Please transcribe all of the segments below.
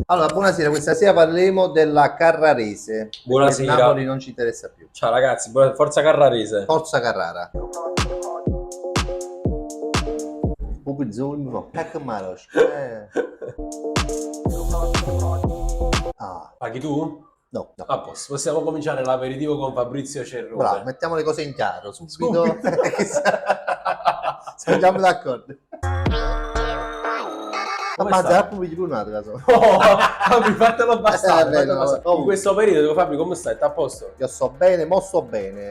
Allora, buonasera, questa sera parleremo della Carrarese. perché Buonasera. il Napoli non ci interessa più. Ciao ragazzi, forza Carrarese. Forza Carrara. Pupizzugno, Maros. Ah, Paghi tu? no, no. A posto, possiamo cominciare l'aperitivo con Fabrizio Cerrone. Bravo, mettiamo le cose in chiaro, subito. Subito. Siamo d'accordo. Come Ma stai? già pubblici pure un'altra cosa. Oh, Fabri, fatelo bastare. bello, fatelo bastare. oh. In questo periodo, Fabri, come stai? Sta a posto? Io sto bene,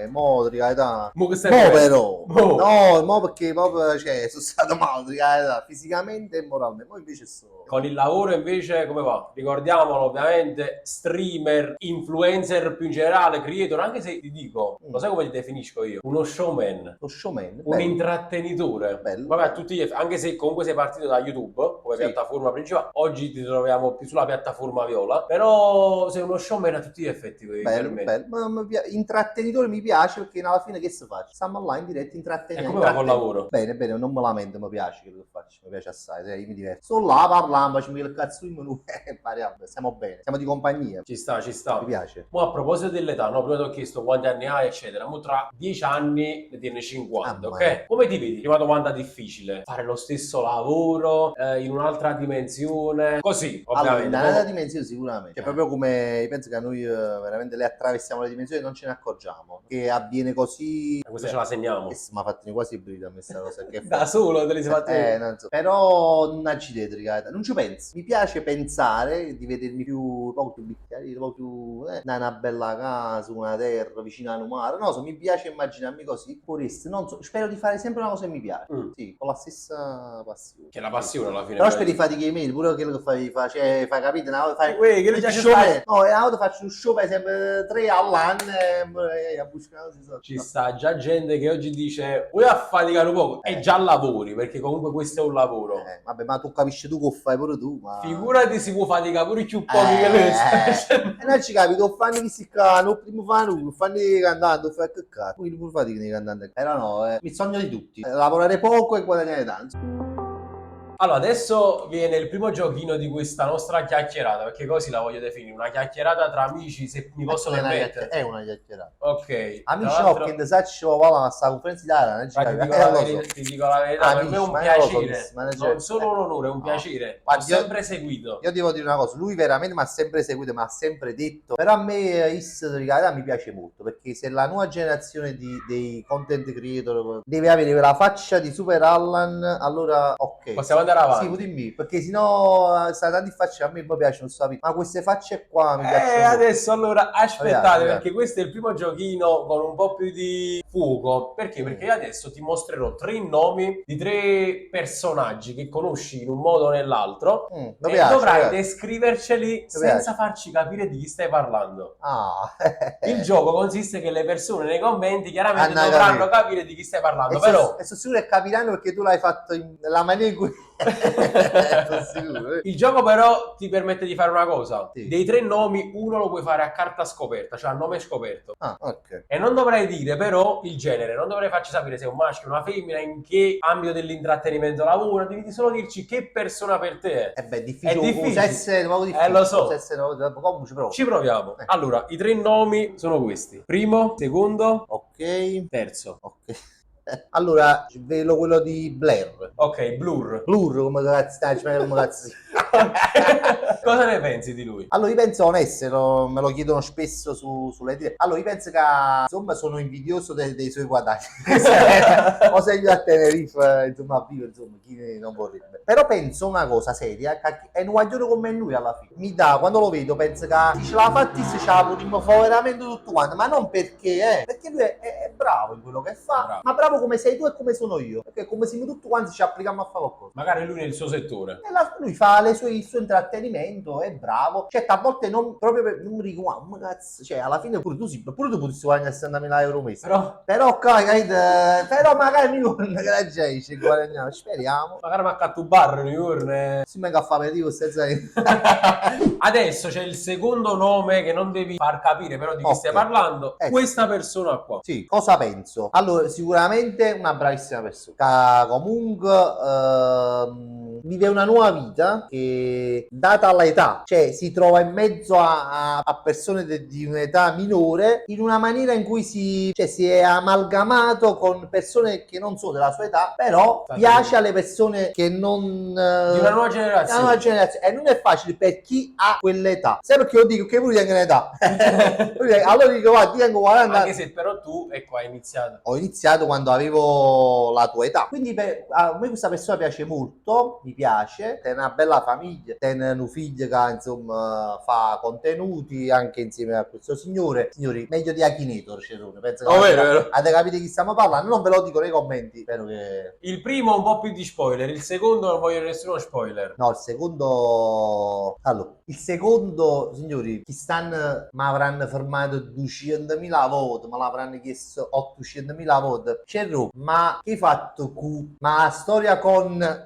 mo di carità. Mo che stai Mo bene? però, Mo. no, mo perché proprio, cioè, sono stato male, di carità, fisicamente e moralmente. Mo invece sto... Con il lavoro invece come va? Ricordiamolo ovviamente, streamer, influencer più in generale, creator, anche se ti dico, lo sai come ti definisco io? Uno showman. Lo showman, Un bello. intrattenitore. Bello, Vabbè, a bello. tutti gli anche se comunque sei partito da YouTube come Sì. piattaforma principale, oggi ti troviamo più sulla piattaforma viola, però sei uno showman a tutti gli effetti per Bello, me. bello. Ma intrattenitore mi piace perché alla fine che si faccia? Stiamo là in diretta E intrattenere. come va col lavoro? Bene, bene, non me lamento, mi piace quello che faccio, mi piace assai, io mi diverto. Sto là parlando, facciamo il cazzo in menù, pariamo, stiamo bene, siamo di compagnia, Ci sta, ci sta. mi piace. Ma a proposito dell'età, no? Prima ti ho chiesto quanti anni hai, eccetera. Mo tra 10 anni ne tieni 50, Ah, ok? Come ti vedi? Prima domanda difficile. Fare lo stesso lavoro in un'altra dimensione? Così, Allora, in ovviamente. un'altra dimensione sicuramente, cioè proprio come io penso che noi veramente le attraversiamo le dimensioni e non ce ne accorgiamo, che avviene così. Questa ce la segniamo. Che mi ha fatto quasi brida a me sta cosa, che Da solo te li sei fatti. non so. Però non accidenti, ragazzi, non ci penso. Mi piace pensare di vedermi un po' più bicchieri, un po' più una bella casa, una terra vicino al mare. Non so, mi piace immaginarmi così, purista. Non so, spero di fare sempre una cosa che mi piace. Sì, con la stessa passione. Che è la passione alla fine. Però spero di fare di email, pure quello che fai capito? Una volta fai Uè, che lo un piace show, fare? no, una volta faccio un show per esempio 3 all'anno e a buscare Ci sta già gente che oggi dice vuoi affaticare un poco e già lavori, perché comunque questo è un lavoro. vabbè, ma tu capisci tu che fai pure tu, ma... Figurati si può faticare pure più pochi che lui. E non ci capi, tu fanno questi qua, non primo fanno, fanno i cantanti, fai che cazzo, quindi pure fatica i cantanti. Però no, il sogno di tutti, lavorare poco e guadagnare tanto. Allora, adesso viene il primo giochino di questa nostra chiacchierata, perché così la voglio definire, una chiacchierata tra amici, se mi posso permettere. È una chiacchierata. Ok. Amici, tra l'altro- che ne sai, ci va a sta conferenza d'Italia, non ci Ma ti capi, dico la lo so. verità, ti dico la verità, per me è un Amici, ma io lo so, piacere, ma non c'è- non solo un onore, è un No. piacere. Ho Guardi, io- sempre seguito. Io devo dire una cosa, lui veramente mi ha sempre seguito, mi ha sempre detto, però a me di carità mi piace molto, perché se la nuova generazione dei content creator deve avere la faccia di Super Allan, allora ok. Possiamo andare Sì, avanti. dimmi, perché sennò sta tanti facce, a me mi piacciono, ma queste facce qua mi piacciono molto. Adesso allora aspettate, Vediamo. perché questo è il primo giochino con un po' più di fuoco. Perché? Perché io adesso ti mostrerò 3 nomi di 3 personaggi che conosci in un modo o nell'altro Mi e piace, dovrai mi piace. descriverceli senza farci capire di chi stai parlando. Ah, Il gioco consiste che le persone nei commenti chiaramente Hanno dovranno capito. capire di chi stai parlando, e però sono sicuro che capiranno perché tu l'hai fatto nella maniera in cui... sono sicuro. il gioco però ti permette di fare una cosa. Sì. Dei 3 nomi, uno lo puoi fare a carta scoperta, cioè a nome scoperto. Ah, ok. E non dovrai dire però il genere, non dovrai farci sapere se è un maschio o una femmina, in che ambito dell'intrattenimento lavora, devi solo dirci che persona per te è. Beh, è difficile. È difficile. Può essere proprio difficile. Lo so. Può essere come ci provo. Ci proviamo. Allora, i 3 nomi sono questi. Primo, secondo, Ok. terzo. Ok. Allora, velo quello di Blair. Ok, Blur. Blur, come cazzo stai? Come cazzo si- Cosa ne pensi di lui? Allora, io penso onesto, me lo chiedono spesso sulle dire. Allora, io penso che insomma sono invidioso dei suoi guadagni. O se io a Tenerife, insomma, a vivere, insomma, chi non vorrebbe. Però penso una cosa seria, che è un guaglione come lui alla fine. Mi dà, quando lo vedo, penso che se ce la fattisse ce la potremmo fare veramente tutto quanto, ma non perché, perché lui è bravo in quello che fa, Bravo. ma bravo come sei tu e come sono io. Perché come siamo tutti quanti ci applichiamo a fare qualcosa. Magari lui nel suo settore. E lui fa il suo intrattenimento, è bravo. Certo, a volte non proprio per non dico, ma cazzo, cioè alla fine pure tu potresti guadagnare 60.000 euro mese. Però magari non la gente ci guadagniamo, speriamo. Magari mi accatto un bar New York. Si mega fa aperitivo senza... Adesso c'è il secondo nome che non devi far capire però di chi Ok. stai parlando. Questa persona qua. Sì, cosa penso? Allora, sicuramente una bravissima persona. Che comunque vive una nuova vita che, data l'età, cioè si trova in mezzo a persone di un'età minore in una maniera in cui si è amalgamato con persone che non sono della sua età, però piace alle persone che non di una nuova generazione. E non è facile per chi ha quell'età. Sai perché io dico che pure tengo un'età? Allora dico, guarda, tengo 40 anche se però tu, ecco, hai iniziato. Ho iniziato quando avevo la tua età. Quindi a me questa persona piace molto, mi piace, è una bella famiglia, è un figlio che insomma fa contenuti anche insieme a questo signore. Signori, meglio di Akinator, Cerone. Penso che vero. avete capito di chi stiamo parlando, non ve lo dico nei commenti, spero che... Il primo un po' più di spoiler, il secondo non voglio nessuno spoiler. No, il secondo... Allora, il secondo, signori, chi stanno mi avranno fermato 200.000 volte, ma l'avranno chiesto 800.000 volte. Cerro, ma che hai fatto Q? Ma la storia con...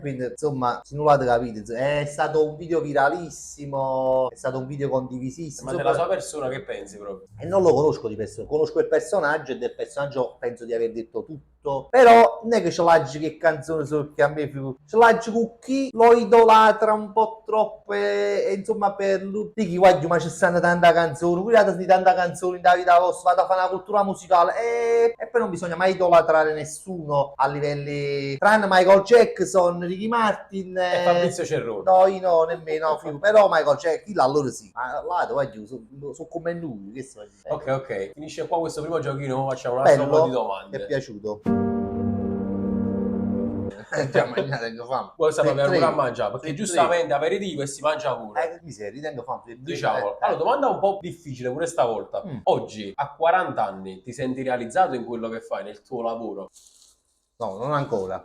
quindi, insomma, se non l'avete capito, è stato un video viralissimo, è stato un video condivisissimo. Ma della sua persona che pensi proprio? E non lo conosco di persona, conosco il personaggio e del personaggio penso di aver detto tutto. Però non è che ce l'hai che canzone so che a me più. Ce l'hai con chi lo idolatra un po' troppo e insomma per lui. Dici, guarda, ma ci stanno tante canzoni, guardate di tante canzoni da vita vostra, vado a fare una cultura musicale e poi non bisogna mai idolatrare nessuno a livelli tranne Michael Jackson, Ricky Martin e Fabrizio Cerrone. No, io no, nemmeno però Michael Jackson, allora sì. Ma là, guarda, sono come lui. Ok, finisce qua questo primo giochino, facciamo un altro po' di domande. Mi è piaciuto. Già mangiare, tengo fame. Vuoi sapere pure a mangiare? Perché giustamente aperitivo e si mangia pure. Miseria, tengo fame. Diciamo, allora domanda un po' difficile pure stavolta. Oggi, a 40 anni, ti senti realizzato in quello che fai, nel tuo lavoro? No, non ancora.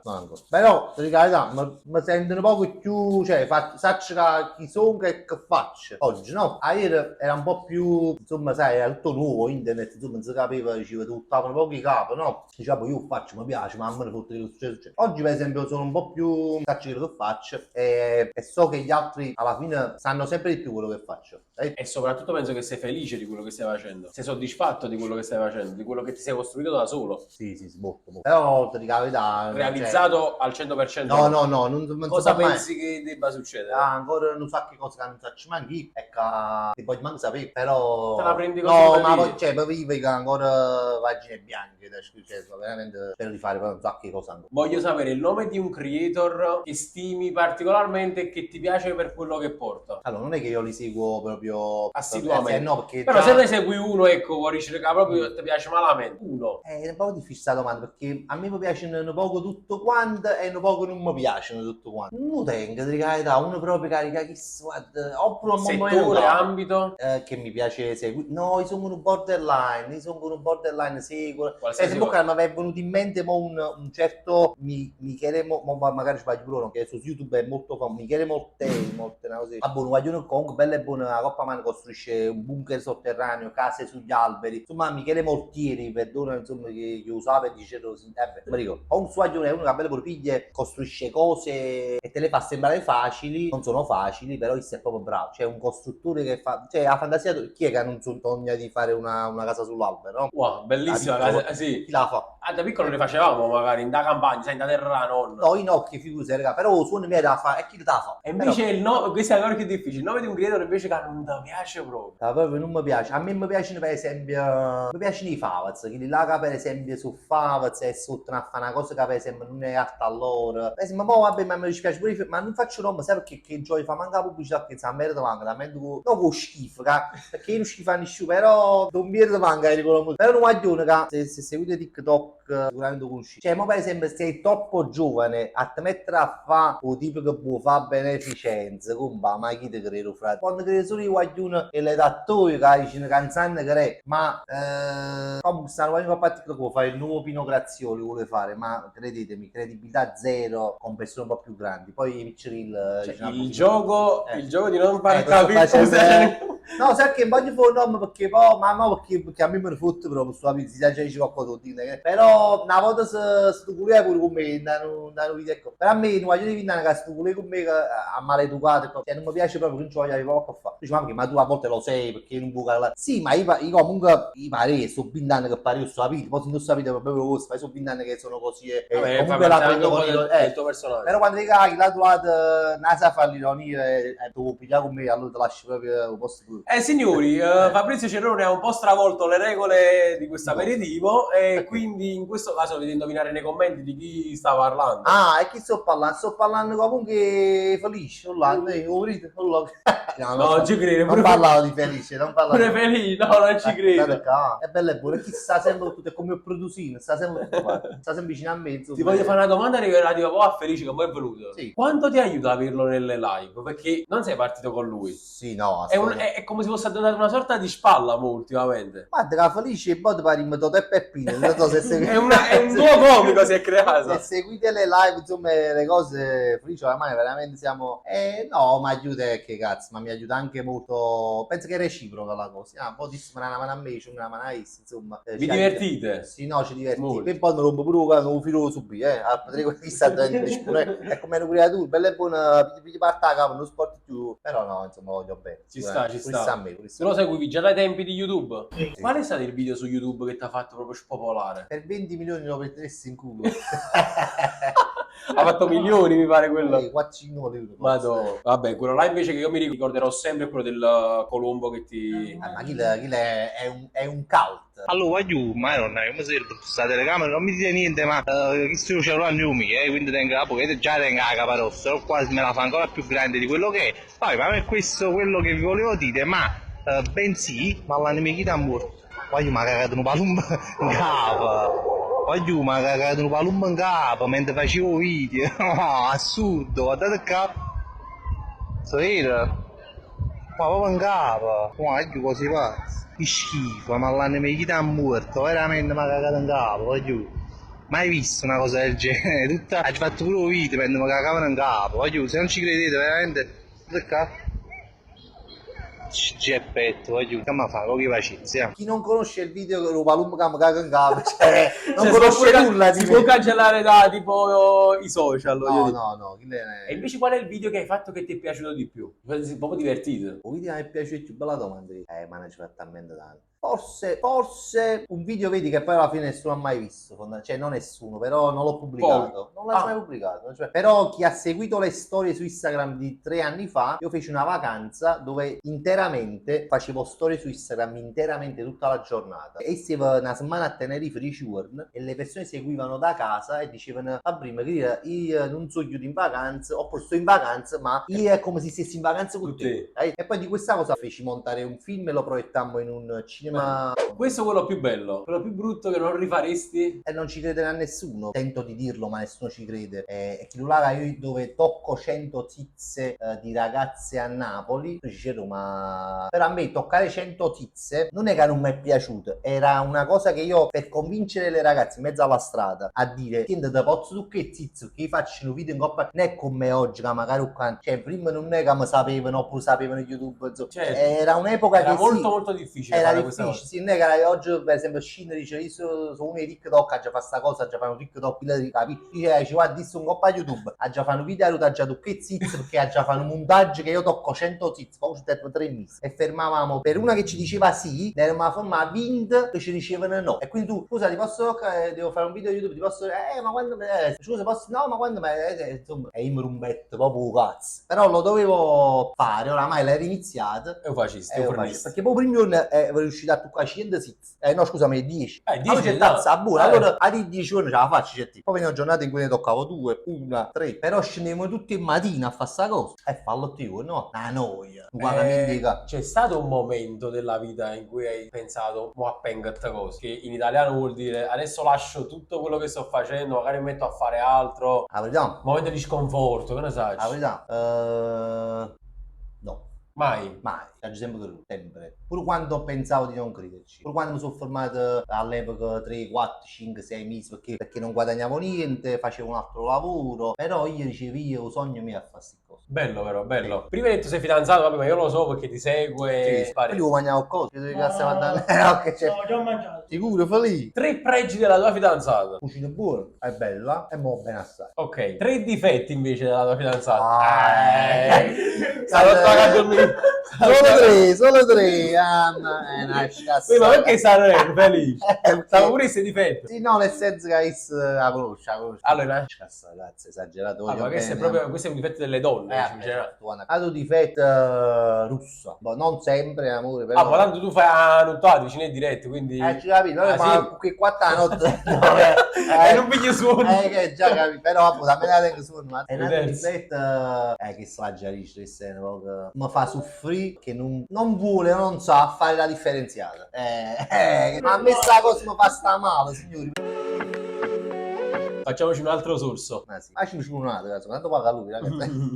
Però, per carità, mi sento un poco più, cioè, saccio chi sono e che faccio. Oggi, no? Ieri era un po' più, insomma, sai, era tutto nuovo, internet, insomma, non si capiva, diceva, buttavano poco i capi, no? Diceva, io faccio, mi piace, ma a me ne fotte che succede. Oggi, per esempio, sono un po' più saccio quello che faccio e so che gli altri, alla fine, sanno sempre di più quello che faccio. E soprattutto penso che sei felice di quello che stai facendo. Sei soddisfatto di quello che stai facendo, di quello che ti sei costruito da solo. Sì, molto. Però, ti verità, realizzato al 100%? No, non cosa pensi che debba succedere? Ancora non so che cosa non faccio manco io, ti voglio manco sapere, però te la prendi così? No, ma poi per vivere che ancora pagine bianche, veramente spero di fare però non so che cosa ancora. Voglio sapere il nome di un creator che stimi particolarmente e che ti piace per quello che porta. Allora, non è che io li seguo proprio assiduamente, no, perché però se ne segui uno, ecco, vuoi ricercare proprio ti piace malamente uno. È un po' difficile la domanda perché a me mi piacciono un poco tutto quanto e un poco non mi piacciono tutto quanto. Non tengo di carità, uno proprio carica chissà, guarda, oppure un settore, ambito che mi piace seguire. No, io sono un borderline, seguo. Se mi è venuto in mente un certo Michele, magari sbaglio pure, che su YouTube è molto famoso, Michele Molteni, così. Ah, buono, guaglione comunque bella e buona, la Coppa Man costruisce un bunker sotterraneo, case sugli alberi. Insomma, Michele Moltieri, perdona, insomma, che usava e diceva così. Mi ricordo. Ho un suo guaglione, uno che ha belle porpiglie, costruisce cose e te le fa sembrare facili, non sono facili, però è proprio bravo. Cioè, un costruttore che fa, cioè, ha fantasia, chi è che non sogna di fare una casa sull'albero, no? Wow, bellissima casa, sì. Chi la fa? Da piccolo le facevamo magari in da campagna, sai, in da terra nonna. No, in occhi, figurati, raga, però il suono mio da fa, e chi la fa? E invece però... il nome, questo è ancora più difficile, il nome di un creatore invece che non ti piace proprio. Proprio non mi piace, a me mi piacciono per esempio, mi piacciono i Favaz, quelli là che per esempio su Favaz e sotto a fare una cosa che per esempio non è adatta a loro. Per esempio, vabbè, ma mi dispiace pure, ma non faccio nome, sai perché che Joy fa manca la pubblicità che sta a merda manca, la mente con schifo, perché io non schifo a nessuno, però non merda manca di quello. Però non voglio che se seguite TikTok sicuramente conosci. Cioè, ma per esempio, sei troppo giovane a te mettere a fare o tipo che può fare beneficenza, compa, ma chi ti credo, frate? Quando credo solo io vogliono e le dattori che dicono canzone che re, ma come stanno facendo a parte che può fare il nuovo Pino Grazioli, vuole fare, ma credetemi, credibilità zero con persone un po' più grandi. Poi il gioco di non far capire No, sai che voglio fare un nome perché poi, ma no, perché a me me ne fotte proprio, sto capito, si già dice qualcosa, però una volta se tu volevi pure con me, non vita ecco. Per a me, non voglio dire che se tu volevi con me che a maleducato, cioè non mi piace proprio, non ci voglio avere poco a fare. Dice, ma tu a volte lo sei perché non puoi parlare. Sì, ma io comunque, io pare, sto 20 anni che pare, io sto capito, poi se non sapete proprio voi, ma io sono 20 anni che sono così, Vabbè, fa comunque la parte anche prendo un po' con del tuo personaggio. però quando dico che la tua nasa fa l'ironia e tu vuoi pigliare con me, allora te lasci proprio un posto pure. Signori, Fabrizio Cerrone ha un po' stravolto le regole di questo Di cosa? aperitivo e Perché? quindi in questo caso dovete indovinare nei commenti di chi sta parlando. Ah, e chi sto parlando? Sto parlando comunque felice, Orlando, No, Non ci credo, non parlavo di felice, non parlavo pure di felice, no, non ci credo. È bello e buono, chi sta sempre tutto, è come il produsino, sta sempre tutto qua, sta sempre vicino a me, insomma. Ti voglio fare una domanda relativa un po' a Felice che poi è venuto. Sì. Quanto ti aiuta averlo nelle live? Perché non sei partito con lui. Sì, no, È come se fosse donato una sorta di spalla mo ultimamente. guarda che felice e poi ti pare Totò e Peppino, non so se seguite. È un duo comico si è creato. Se seguite le live, insomma, le cose, Felice oramai veramente siamo... no, ma aiuta che cazzo, ma mi aiuta anche molto... Penso che è reciproca la cosa. Un po' di una mano a me, c'è una mano a Is, insomma. Vi divertite? Sì, no, ci divertiamo. Molto. E poi non rompo pure non filo subito, a vedere chi sta dentro, è come una creatura, bella e buona, pigli parte a capo, non sporti più. Però no, insomma, voglio bene. Ci sta. A me, Tu lo seguivi già dai tempi di YouTube? Sì. Qual è stato il video su YouTube che ti ha fatto proprio spopolare? Per 20 milioni lo metteresti in culo. Ha fatto milioni, mi pare quello. 4 euro. Madonna. Vabbè, quello là invece che io mi ricorderò sempre è quello del Colombo che ti... Ma chi è un cult. Allora, io, ma non è come serve questa telecamera, non mi dite niente, ma questo cellulare è mio, quindi tengo la pochetta, già tengo la caparossa, però qua me la fa ancora più grande di quello che è. Poi, ma è questo quello che vi volevo dire, ma bensì, ma l'hanno mica da morto. Poi io mi ha cagato un palumbo in capo. Poi io mi ha cagato un palumbo in capo mentre facevo video. Oh, assurdo, guardate qua. So vero? Ma proprio in capo. Ma io così pazzo. Che schifo, ma l'hanno mica da morto. Veramente mi ha cagato in capo, poi io. Mai visto una cosa del genere? Tutta... Hai fatto pure un video mentre mi cagavano in capo. Poi io, se non ci credete veramente. Guardate qua. Geppetto, voglio che mi fa con che pazienza. Chi non conosce il video che lo palumbo che mi caga in capo, cioè, non conosce nulla di si me. può cancellare da tipo i social. voglio dire. No, E invece qual è il video che hai fatto che ti è piaciuto di più? Ti sei proprio divertito. un video che mi è piaciuto più, bella domanda. Ma ne ci fa talmente tanto. Forse un video vedi che poi alla fine nessuno ha mai visto, cioè non nessuno, però non l'ho pubblicato, non l'ho mai pubblicato, cioè, però chi ha seguito le storie su Instagram di 3 anni fa, io feci una vacanza dove interamente facevo storie su Instagram interamente tutta la giornata e stavo una settimana a Tenerife di Giorn e le persone seguivano da casa e dicevano prima che io non so chiudo in vacanza oppure sto in vacanza ma io è come se stessi in vacanza con te. E poi di questa cosa feci montare un film e lo proiettammo in un cinema. Questo è quello più bello, quello più brutto che non rifaresti. E non ci crede a nessuno, tento di dirlo ma nessuno ci crede. E chi lo lava io dove tocco 100 tizze di ragazze a Napoli, dicevo ma per a me toccare 100 tizze non è che non mi è piaciuto, era una cosa che io per convincere le ragazze in mezzo alla strada a dire tieni da pozzo tu che tizzo che faccio un video in coppa, non è come oggi che magari cioè prima non è che mi sapevano oppure sapevano YouTube, insomma. Certo. Era un'epoca era che molto difficile era fare difficile, questa cosa. sì, non è che oggi per esempio Shin dice io sono uno di TikTok, ha già fatto sta cosa, ha già fatto un TikTok, dice guarda, dice un coppa YouTube, ha già fatto un video, ha già toccato zizzo perché ha già fatto un montaggio che io tocco 100 zizzo, poi ci tempo 3 mesi e fermavamo per una che ci diceva sì, era una forma vint che ci dicevano no e quindi tu scusa ti posso toccare, devo fare un video YouTube, ti posso ma quando scusa posso no ma quando insomma è in rumbetto proprio cazzo, però lo dovevo fare, oramai l'era iniziato e lo facisti, perché poi primo giorno è riuscito a toccare 100 zizzo, no scusami 10 10 c'è tazza buona, allora a 10 giorni ce la faccio, c'è poi veniva giornate in cui ne toccavo 2, 1, 3 però scendevo tutti in mattina a fare sta cosa e fallo più, no? Una noia c'è stato un momento della vita in cui hai pensato mo appenga questa cosa, che in italiano vuol dire adesso lascio tutto quello che sto facendo, magari mi metto a fare altro, la verità momento di sconforto, che ne sai? la verità no mai c'è sempre creduto, sempre. Pure quando pensavo di non crederci, pure quando mi sono formato all'epoca 3, 4, 5, 6 mesi perché non guadagnavo niente, facevo un altro lavoro, però io dicevo io sogno mio a fare queste cose. Bello però, bello. Prima hai detto sei fidanzato, vabbè, ma io lo so perché ti segue. Sì, pare. poi devo mangiare qualcosa. Credo che stiamo andando. Ok, c'è. No, già ho mangiato. Sicuro, felice. 3 pregi della tua fidanzata. Cucina buona, è bella e mo' ben assai. Ok, 3 difetti invece della tua fidanzata. Solo Stavo a dormire. solo tre. Ah, una scassata. Ma perché sarei felice? Stavo pure questi difetti. Sì, no, nel senso che la conosce. Allora, Cazzo, ragazzi, esagerato. ma questo è un difetto delle donne, in generale. Altro difetto russa. Boh, non sempre, amore, però. Ah, ma tanto tu fai nottati vicino ai diretti, quindi... Ci capi, no, Ah, ma sì? che 4 notte. E non pigli suono. Che già capi, però da me la tengo su, ma è un altro Vedersi. difetto che slaggerisce, mi fa soffrire, che non vuole, non sa fare la differenziata. Ma a me sta cosa mi fa sta male, signori. Facciamoci un altro sorso. Sì. Facciamoci un'altra, tanto paga lui, ragazzi.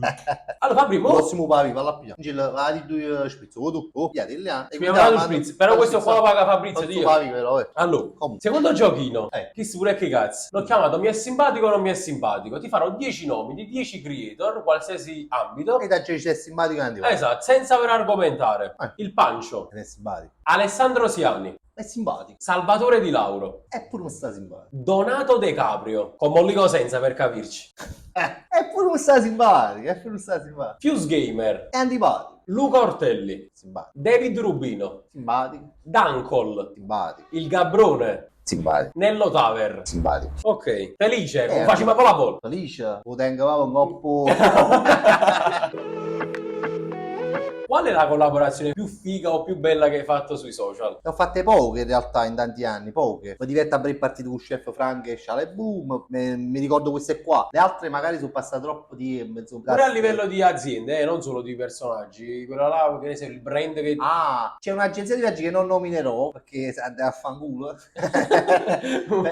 Allora, Fabri, mo... Prossimo pavi, valla a pigliare. Va di due spritz, tu, pigliate là. Ci abbiamo dato spritz, però questo qua lo paga Fabrizio, tu io. pavi però, Allora, Come? secondo giochino, chi si vuole che cazzo? L'ho Mm. chiamato mi è simpatico o non mi è simpatico? Ti farò 10 nomi di 10 creator, qualsiasi ambito. E da c'è simpatico e antipatico. Esatto, senza per argomentare. Il Pancio, È simpatico. Alessandro Siani, È simpatico. Salvatore Di Lauro, Eppure mi sta simpatico. Donato De Caprio, con Mollico senza per capirci, Eppure mi sta simpatico. Eppure mi sta simpatico. Fuse Gamer, È antipatico. Luca Ortelli, Simpatico. David Rubino, Simpatico. Dancol, Simpatico. il Gabbrone, Simpatico. Nello Taver. Simpatico. Ok, felice, Eh, facciamo la bolla. Felice. Lo tengo proprio un coppo. Qual è la collaborazione più figa o più bella che hai fatto sui social? Ne ho fatte poche in realtà in tanti anni, poche. Mi diverto a per il partito con Chef Frank e Shale Boom, mi ricordo queste qua. Le altre magari sono passate troppo di mezzo. Pure a livello di aziende, non solo di personaggi. Quello là, che ne so, il brand che... Ah, c'è un'agenzia di viaggi che non nominerò perché sa andare a fanculo.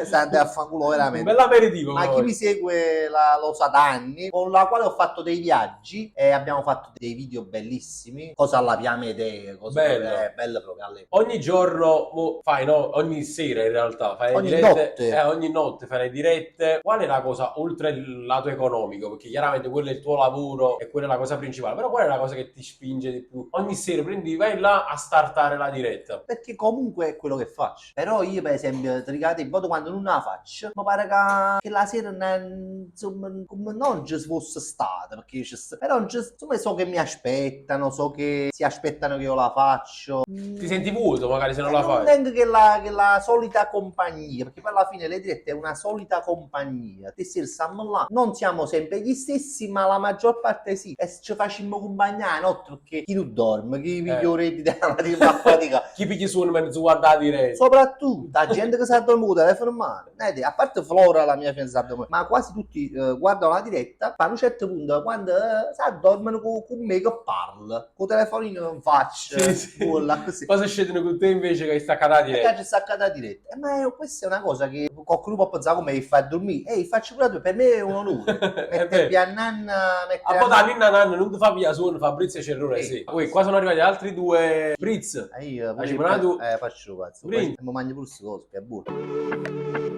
Sa andare a fanculo Un veramente. bel aperitivo. Ma chi mi segue lo sa da anni, con la quale ho fatto dei viaggi e abbiamo fatto dei video bellissimi. Cosa alla piame idee, cosa Bello. bello proprio alle. Ogni giorno fai, no? Ogni sera in realtà fai le Ogni dirette. notte. Ogni notte fai le dirette. Qual è la cosa, oltre il lato economico? Perché chiaramente quello è il tuo lavoro e quella è la cosa principale. Però qual è la cosa che ti spinge di più? Ogni sera prendi, vai là a startare la diretta. Perché comunque è quello che faccio. Però io, per esempio, trigate il voto quando non la faccio, mi pare che la sera insomma, come non ci fosse stata. Perché però insomma, so che mi aspettano, so che si aspettano che io la faccio. Ti senti vuoto magari se non la fai. Non che la solita compagnia, perché poi alla fine le dirette è una solita compagnia. Te stiamo là, non siamo sempre gli stessi, ma la maggior parte sì. E ci facciamo compagnia notte perché chi non dorme, chi piglia orecchie della mattina a fatica. Chi pigli su mentre tu guarda la diretta? Soprattutto la gente che si addorme con il telefono in mano. A parte Flora, la mia fidanzata, ma quasi tutti guardano la diretta, a un certo punto quando si addormono con me che parla, con il telefonino in faccia, Sì. bolla, così. Cosa scedono con te invece che hai staccato la diretta? Ci sta la diretta. Ma questa è una cosa che qualcuno può pensare come mi fa dormire. Faccio pure tu, per me è un onore. Mettervi a nanna, A po' da ninna nanna non ti fa via suono, Fabrizio Cerrone, sì. Poi qua sono arrivati altri due Fritz. Io Facci pure tu. faccio cazzo. Brin. Poi mi mangio pure queste cose, che è buono.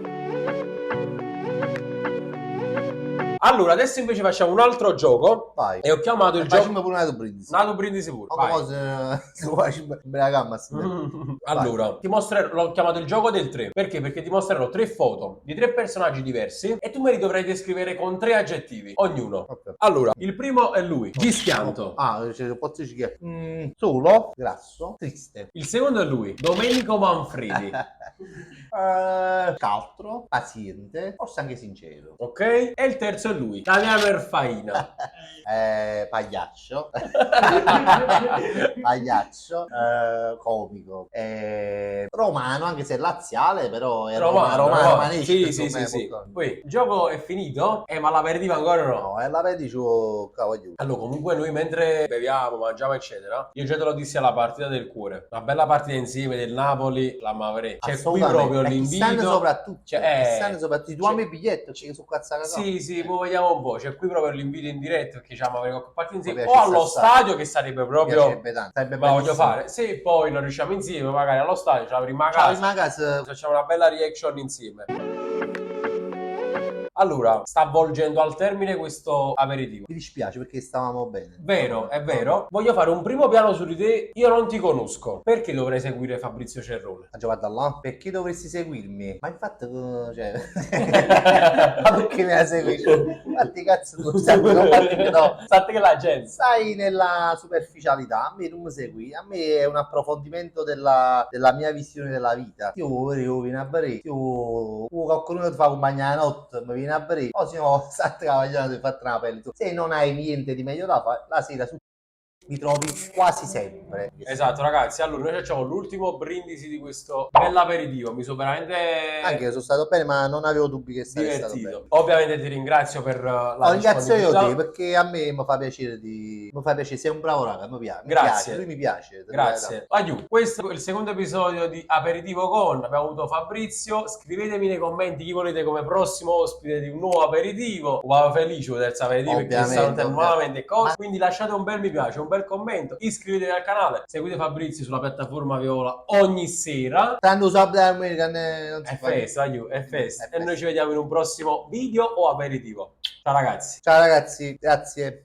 Allora, adesso invece facciamo un altro gioco. Vai. E ho chiamato il Facciamo gioco. pure una brindisi. Nato brindisi pure. Poche Vai. cose si faccio la gamma. Allora, ti mostrerò, l'ho chiamato il gioco del 3. Perché? Perché ti mostrerò 3 foto di 3 personaggi diversi e tu me li dovrai descrivere con 3 aggettivi, ognuno. Ok. Allora, il primo è lui, Gischianto. Posso dire solo, grasso, triste. Il secondo è lui, Domenico Manfredi. Caltro, paziente, forse anche sincero. Ok? E il terzo è lui, Daniele Faina. Pagliaccio. Pagliaccio, comico. Romano, anche se laziale, però è romanesco. Sì. Poi, il gioco è finito? Ma l'aperitivo ancora no? No, la vedi c'ho cavolo. Allora, comunque noi mentre beviamo, mangiamo, eccetera, io già te lo dissi alla partita del cuore. Una bella partita insieme del Napoli, la Mavre. C'è qui proprio l'invito. Soprattutto. Cioè, soprattutto. Tu ami il biglietto, c'è su cazzata. Sì, poi vediamo un po'. C'è qui proprio l'invito in diretta perché ci Mavre qualche partita insieme. Mi O piace allo assai. stadio che sarebbe proprio... Piacerebbe tanto. Sarebbe Ma voglio bellissimo. fare. Se poi non riusciamo insieme, magari allo stadio, ce la prima Ciao, casa. in casa. Facciamo una bella reaction insieme. Allora, sta avvolgendo al termine questo aperitivo. Mi dispiace perché stavamo bene. Vero, è vero. Voglio fare un primo piano su di te. Io non ti conosco. Perché dovrei seguire Fabrizio Cerrone? Ah, guarda là, perché dovresti seguirmi? Ma infatti, cioè... ma perché me la segui? Infatti, cazzo, tu sai, non parli che no. Sapete che la gente. Stai nella superficialità, a me non mi segui, a me è un approfondimento della mia visione della vita. Io vieni a bere, io qualcuno ti fa compagnia la notte, mi viene a bere, o se no, state cavagliando e fate una pelle. Se non hai niente di meglio da fare, la sera su mi trovi quasi sempre. Esatto, ragazzi. Allora, noi facciamo l'ultimo brindisi di questo bell'aperitivo. Mi sono veramente Anche io sono stato bene, ma non avevo dubbi che sarei stato bene. divertito. Ovviamente ti ringrazio per la Ringrazio io disponibilità. te perché a me mi fa piacere sei un bravo raga, mi piace. Grazie. Lui mi piace. Grazie. Aiù, questo è il secondo episodio di Aperitivo Con. Abbiamo avuto Fabrizio. Scrivetemi nei commenti chi volete come prossimo ospite di un nuovo aperitivo. Wow, felice di terzo aperitivo perché Ovviamente, stanno nuovamente cose. Ma- Quindi lasciate un bel mi piace, un bel commento. Iscrivetevi al canale. Seguite Fabrizio sulla piattaforma Viola ogni sera. Tanto Sub American non si È fa festa, Aiù, è festa. È E noi festa. ci vediamo in un prossimo video o aperitivo. Ciao ragazzi. Ciao ragazzi, grazie.